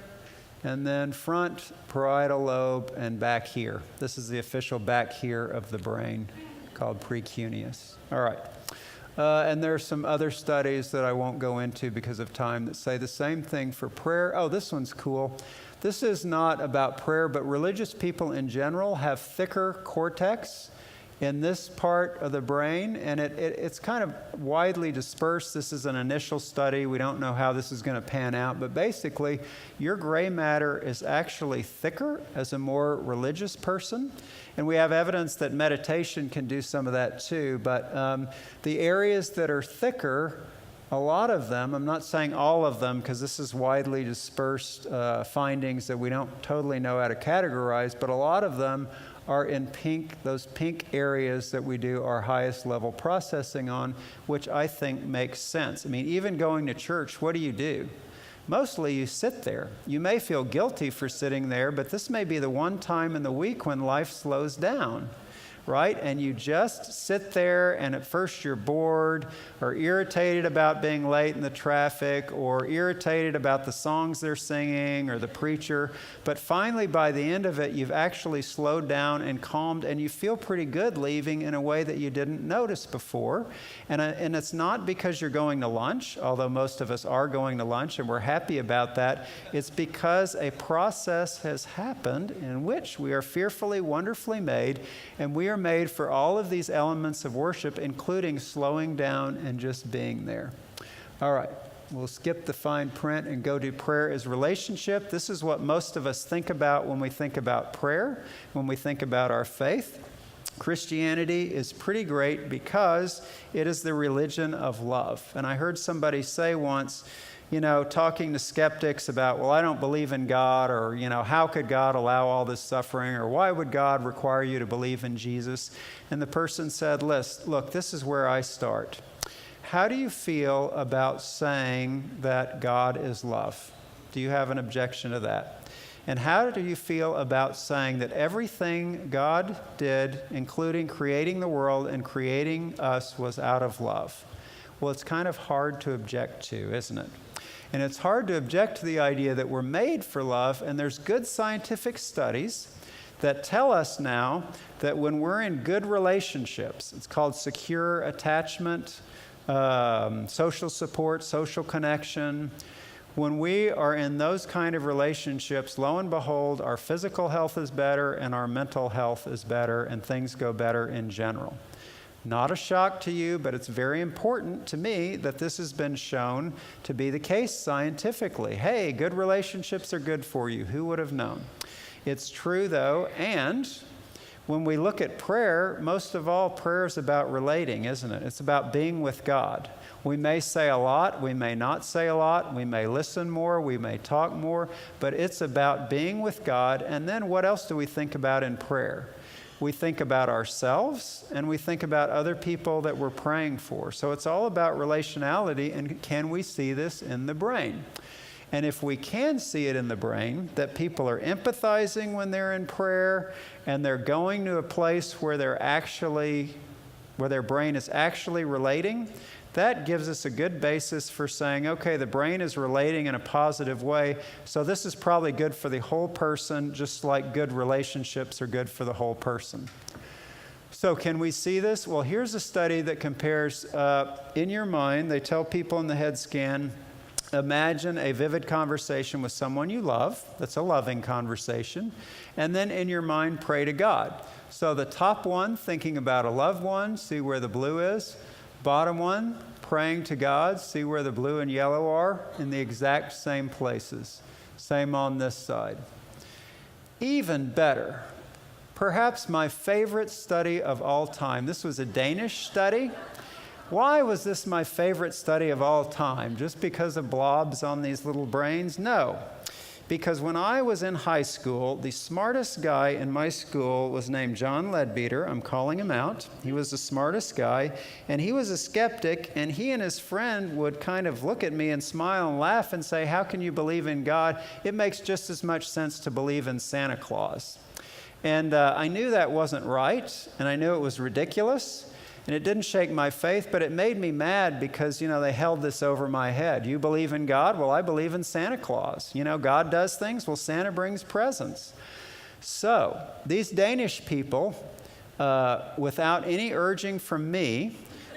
and then front, parietal lobe, and back here. This is the official back here of the brain called precuneus. All right. And there are some other studies that I won't go into because of time that say the same thing for prayer. Oh, this one's cool. This is not about prayer, but religious people in general have thicker cortex in this part of the brain, and it's kind of widely dispersed. This is an initial study. We don't know how this is going to pan out, but basically, your gray matter is actually thicker as a more religious person, and we have evidence that meditation can do some of that too, but the areas that are thicker, a lot of them, I'm not saying all of them because this is widely dispersed findings that we don't totally know how to categorize, but a lot of them are in pink, those pink areas that we do our highest level processing on, which I think makes sense. I mean, even going to church, what do? Mostly you sit there. You may feel guilty for sitting there, but this may be the one time in the week when life slows down, right? And you just sit there, and at first you're bored or irritated about being late in the traffic or irritated about the songs they're singing or the preacher. But finally, by the end of it, you've actually slowed down and calmed, and you feel pretty good leaving in a way that you didn't notice before. And it's not because you're going to lunch, although most of us are going to lunch, and we're happy about that. It's because a process has happened in which we are fearfully, wonderfully made, and we are made for all of these elements of worship, including slowing down and just being there. All right, we'll skip the fine print and go to prayer as relationship. This is what most of us think about when we think about prayer, when we think about our faith. Christianity is pretty great because it is the religion of love. And I heard somebody say once, talking to skeptics about, well, I don't believe in God, or, how could God allow all this suffering, or why would God require you to believe in Jesus? And the person said, look, this is where I start. How do you feel about saying that God is love? Do you have an objection to that? And how do you feel about saying that everything God did, including creating the world and creating us, was out of love? Well, it's kind of hard to object to, isn't it? And it's hard to object to the idea that we're made for love, and there's good scientific studies that tell us now that when we're in good relationships, it's called secure attachment, social support, social connection. When we are in those kind of relationships, lo and behold, our physical health is better and our mental health is better, and things go better in general. Not a shock to you, but it's very important to me that this has been shown to be the case scientifically. Hey, good relationships are good for you. Who would have known? It's true, though, and when we look at prayer, most of all, prayer is about relating, isn't it? It's about being with God. We may say a lot, we may not say a lot, we may listen more, we may talk more, but it's about being with God. And then what else do we think about in prayer? We think about ourselves, and we think about other people that we're praying for. So it's all about relationality, and can we see this in the brain? And if we can see it in the brain, that people are empathizing when they're in prayer, and they're going to a place where their brain is actually relating, that gives us a good basis for saying, okay, the brain is relating in a positive way, so this is probably good for the whole person, just like good relationships are good for the whole person. So can we see this? Well, here's a study that compares, in your mind, they tell people in the head scan, imagine a vivid conversation with someone you love. That's a loving conversation. And then in your mind, pray to God. So the top one, thinking about a loved one, see where the blue is. Bottom one, praying to God, see where the blue and yellow are, in the exact same places. Same on this side. Even better, perhaps my favorite study of all time. This was a Danish study. Why was this my favorite study of all time? Just because of blobs on these little brains? No. Because when I was in high school, the smartest guy in my school was named John Leadbeater. I'm calling him out. He was the smartest guy, and he was a skeptic, and he and his friend would kind of look at me and smile and laugh and say, how can you believe in God? It makes just as much sense to believe in Santa Claus. And I knew that wasn't right, and I knew it was ridiculous. And it didn't shake my faith, but it made me mad because, they held this over my head. You believe in God? Well, I believe in Santa Claus. God does things. Well, Santa brings presents. So these Danish people, without any urging from me,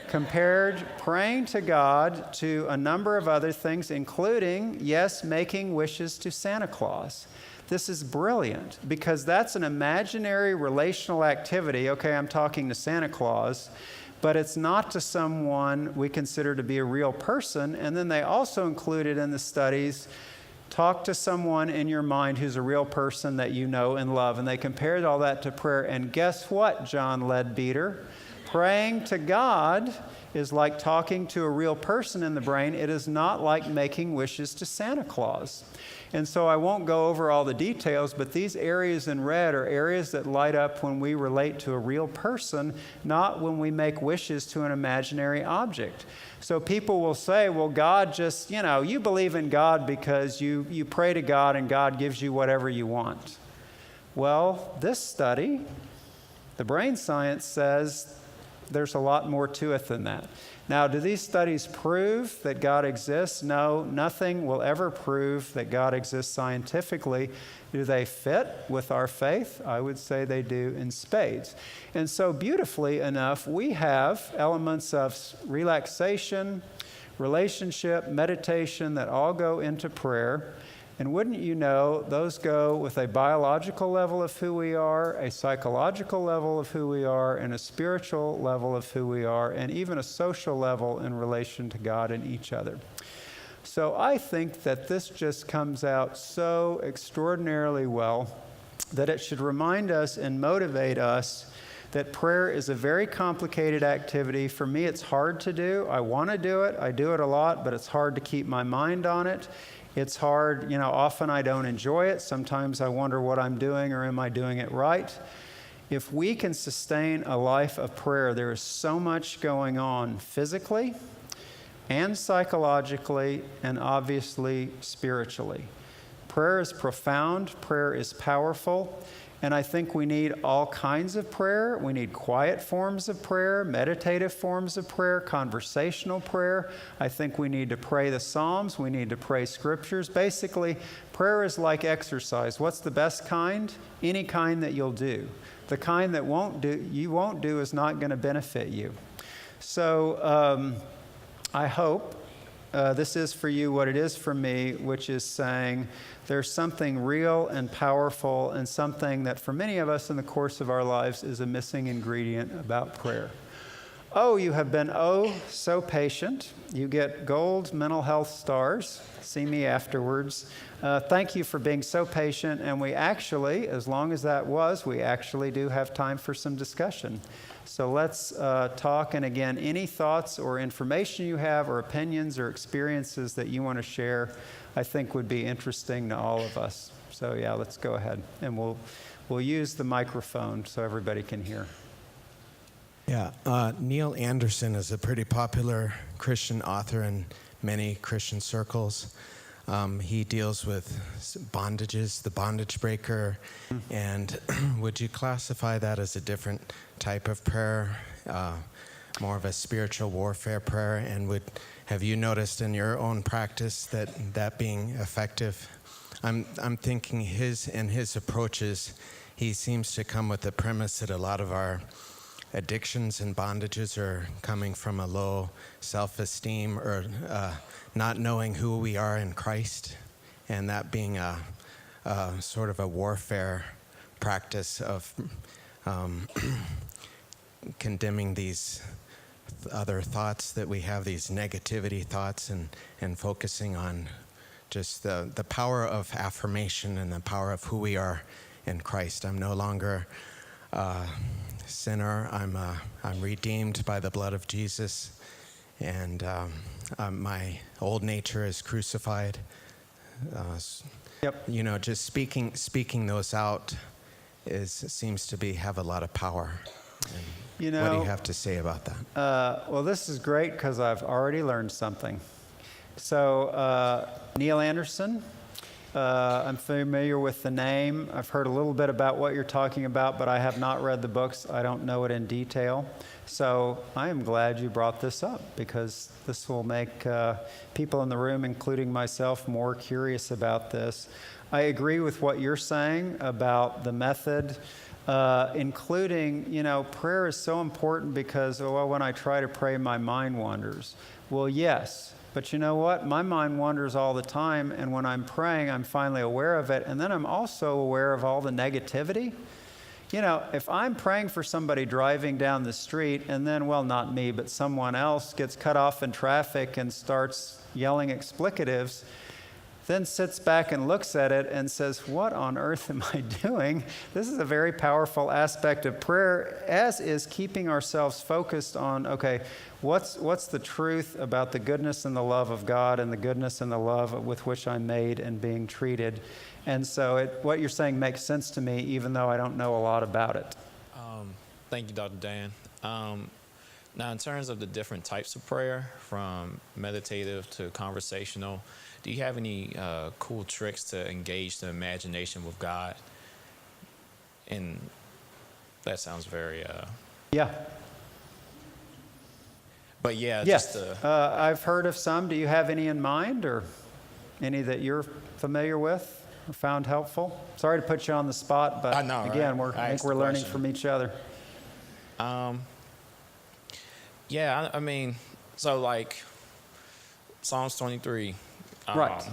compared praying to God to a number of other things, including, yes, making wishes to Santa Claus. This is brilliant because that's an imaginary relational activity. Okay, I'm talking to Santa Claus, but it's not to someone we consider to be a real person. And then they also included in the studies, talk to someone in your mind who's a real person that you know and love. And they compared all that to prayer. And guess what, John Leadbeater? Praying to God is like talking to a real person in the brain. It is not like making wishes to Santa Claus. And so I won't go over all the details, but these areas in red are areas that light up when we relate to a real person, not when we make wishes to an imaginary object. So people will say, well, God just, you believe in God because you pray to God and God gives you whatever you want. Well, this study The brain science says there's a lot more to it than that. Now, do these studies prove that God exists? No, nothing will ever prove that God exists scientifically. Do they fit with our faith? I would say they do in spades. And so beautifully enough, we have elements of relaxation, relationship, meditation that all go into prayer. And wouldn't you know, those go with a biological level of who we are, a psychological level of who we are, and a spiritual level of who we are, and even a social level in relation to God and each other. So I think that this just comes out so extraordinarily well that it should remind us and motivate us that prayer is a very complicated activity. For me, it's hard to do. I want to do it. I do it a lot, but it's hard to keep my mind on it. It's hard, often I don't enjoy it. Sometimes I wonder what I'm doing or am I doing it right? If we can sustain a life of prayer, there is so much going on physically and psychologically and obviously spiritually. Prayer is profound, prayer is powerful, and I think we need all kinds of prayer. We need quiet forms of prayer, meditative forms of prayer, conversational prayer. I think we need to pray the Psalms. We need to pray scriptures. Basically, prayer is like exercise. What's the best kind? Any kind that you'll do. The kind that you won't do is not going to benefit you. So I hope this is for you what it is for me, which is saying there's something real and powerful and something that for many of us in the course of our lives is a missing ingredient about prayer. Oh, you have been so patient. You get gold mental health stars. See me afterwards. Thank you for being so patient. And we actually, as long as that was, we actually do have time for some discussion. So let's talk. And again, any thoughts or information you have or opinions or experiences that you want to share, I think would be interesting to all of us. So yeah, let's go ahead. And we'll use the microphone so everybody can hear. Yeah, Neil Anderson is a pretty popular Christian author in many Christian circles. He deals with bondages, the bondage breaker, and would you classify that as a different type of prayer, more of a spiritual warfare prayer? And have you noticed in your own practice that being effective? I'm thinking his approaches, he seems to come with the premise that a lot of our addictions and bondages are coming from a low self-esteem or not knowing who we are in Christ, and that being a sort of a warfare practice of condemning these other thoughts that we have, these negativity thoughts, and focusing on just the power of affirmation and the power of who we are in Christ. I'm no longer sinner. I'm redeemed by the blood of Jesus, and my old nature is crucified. Yep. Just speaking those out seems to have a lot of power. And what do you have to say about that? Well, this is great because I've already learned something. So Neil Anderson. I'm familiar with the name. I've heard a little bit about what you're talking about, but I have not read the books. I don't know it in detail. So I am glad you brought this up because this will make people in the room, including myself, more curious about this. I agree with what you're saying about the method, including, prayer is so important because, when I try to pray, my mind wanders. Well, yes. But you know what? My mind wanders all the time, and when I'm praying, I'm finally aware of it, and then I'm also aware of all the negativity. If I'm praying for somebody driving down the street, and then, not me, but someone else gets cut off in traffic and starts yelling explicatives, then sits back and looks at it and says, what on earth am I doing? This is a very powerful aspect of prayer, as is keeping ourselves focused on, okay, what's the truth about the goodness and the love of God and the goodness and the love with which I'm made and being treated. And so what you're saying makes sense to me, even though I don't know a lot about it. Thank you, Dr. Dan. Now, in terms of the different types of prayer, from meditative to conversational, do you have any cool tricks to engage the imagination with God? And That sounds very, Yeah. but yeah, Yes. just I've heard of some. Do you have any in mind or any that you're familiar with or found helpful? Sorry to put you on the spot, but I know, again, right? I think we're learning from each other. yeah, I mean, so like Psalms 23. Right.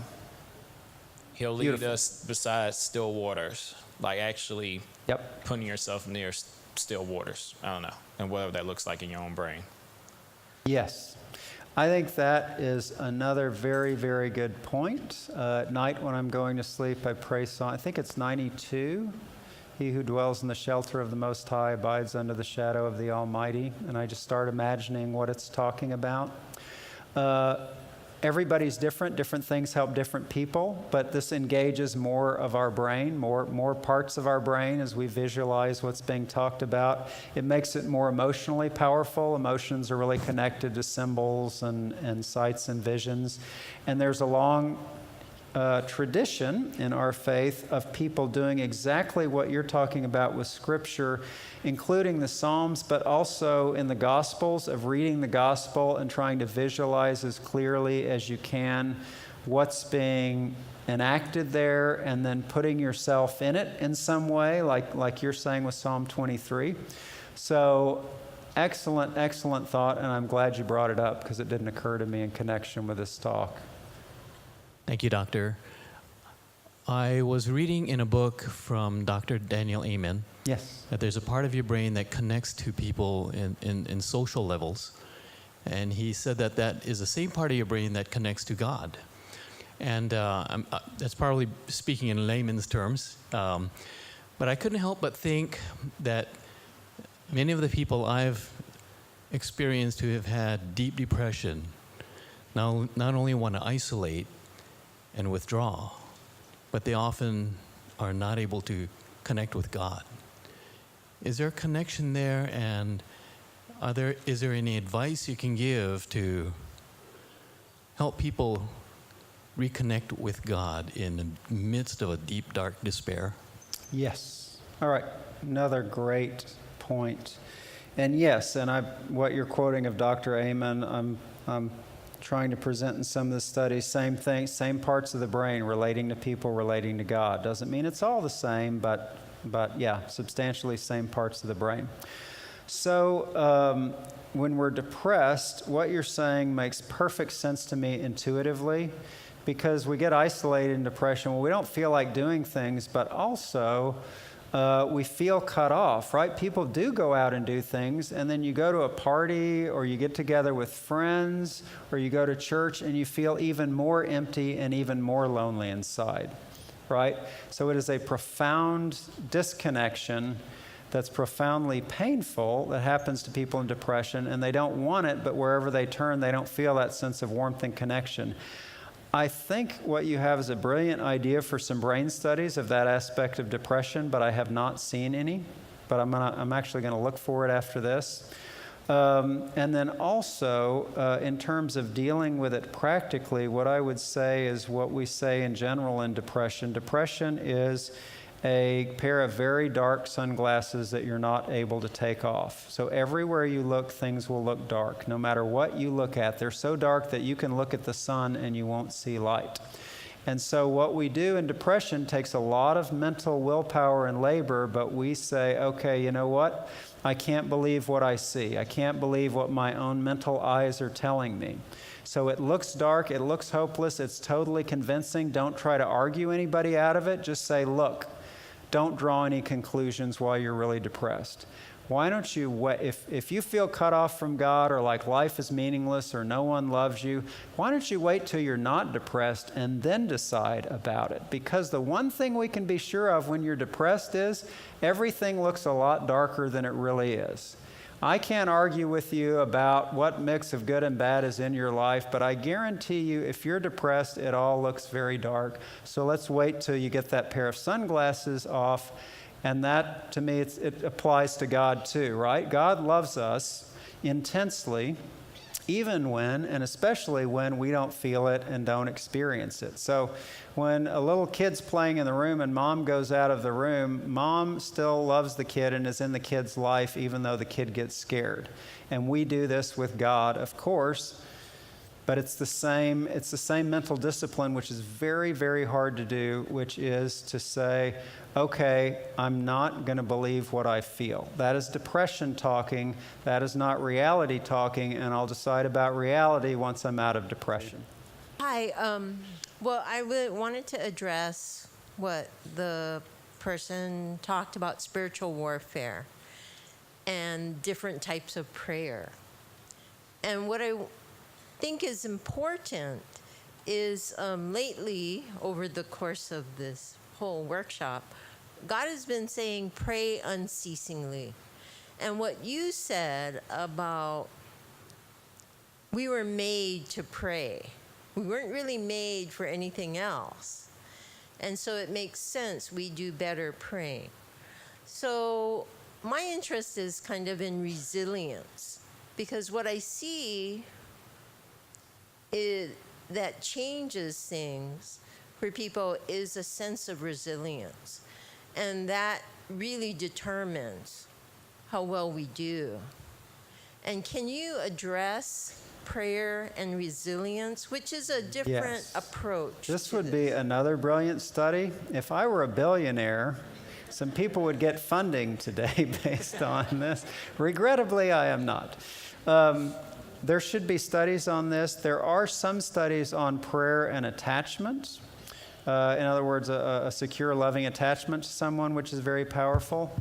He'll lead Beautiful. us beside still waters, like actually Yep. putting yourself near still waters. I don't know, and whatever that looks like in your own brain. Yes. I think that is another very, very good point. At night when I'm going to sleep, I pray Psalm, I think it's 92. He who dwells in the shelter of the Most High abides under the shadow of the Almighty. And I just start imagining what it's talking about. Everybody's different. Different things help different people, but this engages more of our brain, more parts of our brain as we visualize what's being talked about. It makes it more emotionally powerful. Emotions are really connected to symbols and sights and visions. And there's a long tradition in our faith of people doing exactly what you're talking about with Scripture, including the Psalms, but also in the Gospels, of reading the Gospel and trying to visualize as clearly as you can what's being enacted there, and then putting yourself in it in some way, like you're saying with Psalm 23. So excellent thought, and I'm glad you brought it up because it didn't occur to me in connection with this talk. Thank you, Doctor. I was reading in a book from Dr. Daniel Amen Yes. that there's a part of your brain that connects to people in social levels. And he said that that is the same part of your brain that connects to God. And that's probably speaking in layman's terms. But I couldn't help but think that many of the people I've experienced who have had deep depression not only want to isolate and withdraw, but they often are not able to connect with God. Is there a connection there, and is there any advice you can give to help people reconnect with God in the midst of a deep, dark despair? Yes. All right. Another great point. And yes, and what you're quoting of Dr. Amen, I'm trying to present in some of the studies, same thing, same parts of the brain relating to people, relating to God. Doesn't mean it's all the same, but yeah, substantially same parts of the brain. So when we're depressed, what you're saying makes perfect sense to me intuitively, because we get isolated in depression. Well, we don't feel like doing things, but also we feel cut off, right? People do go out and do things, and then you go to a party or you get together with friends or you go to church and you feel even more empty and even more lonely inside, right? So it is a profound disconnection that's profoundly painful that happens to people in depression, and they don't want it, but wherever they turn, they don't feel that sense of warmth and connection. I think what you have is a brilliant idea for some brain studies of that aspect of depression, but I have not seen any. But I'm actually going to look for it after this. And then also, in terms of dealing with it practically, what I would say is what we say in general in depression. Depression is a pair of very dark sunglasses that you're not able to take off. So everywhere you look, things will look dark. No matter what you look at, they're so dark that you can look at the sun and you won't see light. And so what we do in depression takes a lot of mental willpower and labor, but we say, okay, you know what? I can't believe what I see. I can't believe what my own mental eyes are telling me. So it looks dark, it looks hopeless, it's totally convincing. Don't try to argue anybody out of it. Just say, look, don't draw any conclusions while you're really depressed. Why don't you wait? If you feel cut off from God, or like life is meaningless, or no one loves you, why don't you wait till you're not depressed and then decide about it? Because the one thing we can be sure of when you're depressed is everything looks a lot darker than it really is. I can't argue with you about what mix of good and bad is in your life, but I guarantee you if you're depressed, it all looks very dark. So let's wait till you get that pair of sunglasses off. And that, to me, it applies to God too, right? God loves us intensely, even when, and especially when, we don't feel it and don't experience it. So when a little kid's playing in the room and mom goes out of the room, mom still loves the kid and is in the kid's life even though the kid gets scared. And we do this with God, of course, but it's the same mental discipline, which is very, very hard to do, which is to say, okay, I'm not going to believe what I feel. That is depression talking. That is not reality talking, and I'll decide about reality once I'm out of depression. Hi. Well, I really wanted to address what the person talked about, spiritual warfare and different types of prayer. And what I think is important is lately, over the course of this whole workshop, God has been saying, pray unceasingly. And what you said about we were made to pray. We weren't really made for anything else. And so it makes sense we do better praying. So my interest is kind of in resilience, because what I see that changes things for people is a sense of resilience. And that really determines how well we do. And can you address prayer and resilience, which is a different approach? This would be another brilliant study. If I were a billionaire, some people would get funding today based on this. Regrettably, I am not. There should be studies on this. There are some studies on prayer and attachment. In other words, a secure, loving attachment to someone, which is very powerful.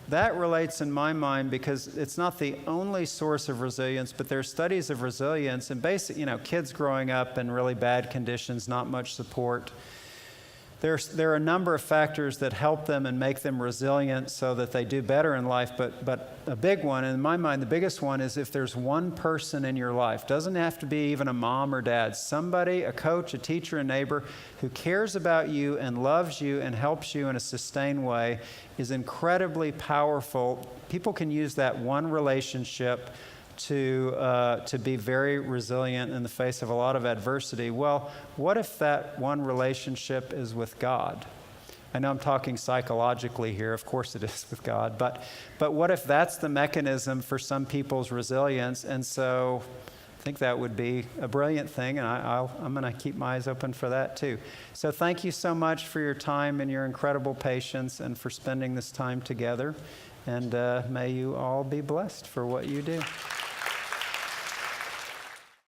That relates in my mind because it's not the only source of resilience, but there's studies of resilience and kids growing up in really bad conditions, not much support. There are a number of factors that help them and make them resilient so that they do better in life, but a big one, in my mind, the biggest one is if there's one person in your life, doesn't have to be even a mom or dad, somebody, a coach, a teacher, a neighbor, who cares about you and loves you and helps you in a sustained way is incredibly powerful. People can use that one relationship to be very resilient in the face of a lot of adversity. Well, what if that one relationship is with God? I know I'm talking psychologically here. Of course it is with God. But what if that's the mechanism for some people's resilience? And so I think that would be a brilliant thing, and I'm going to keep my eyes open for that too. So thank you so much for your time and your incredible patience and for spending this time together. And may you all be blessed for what you do.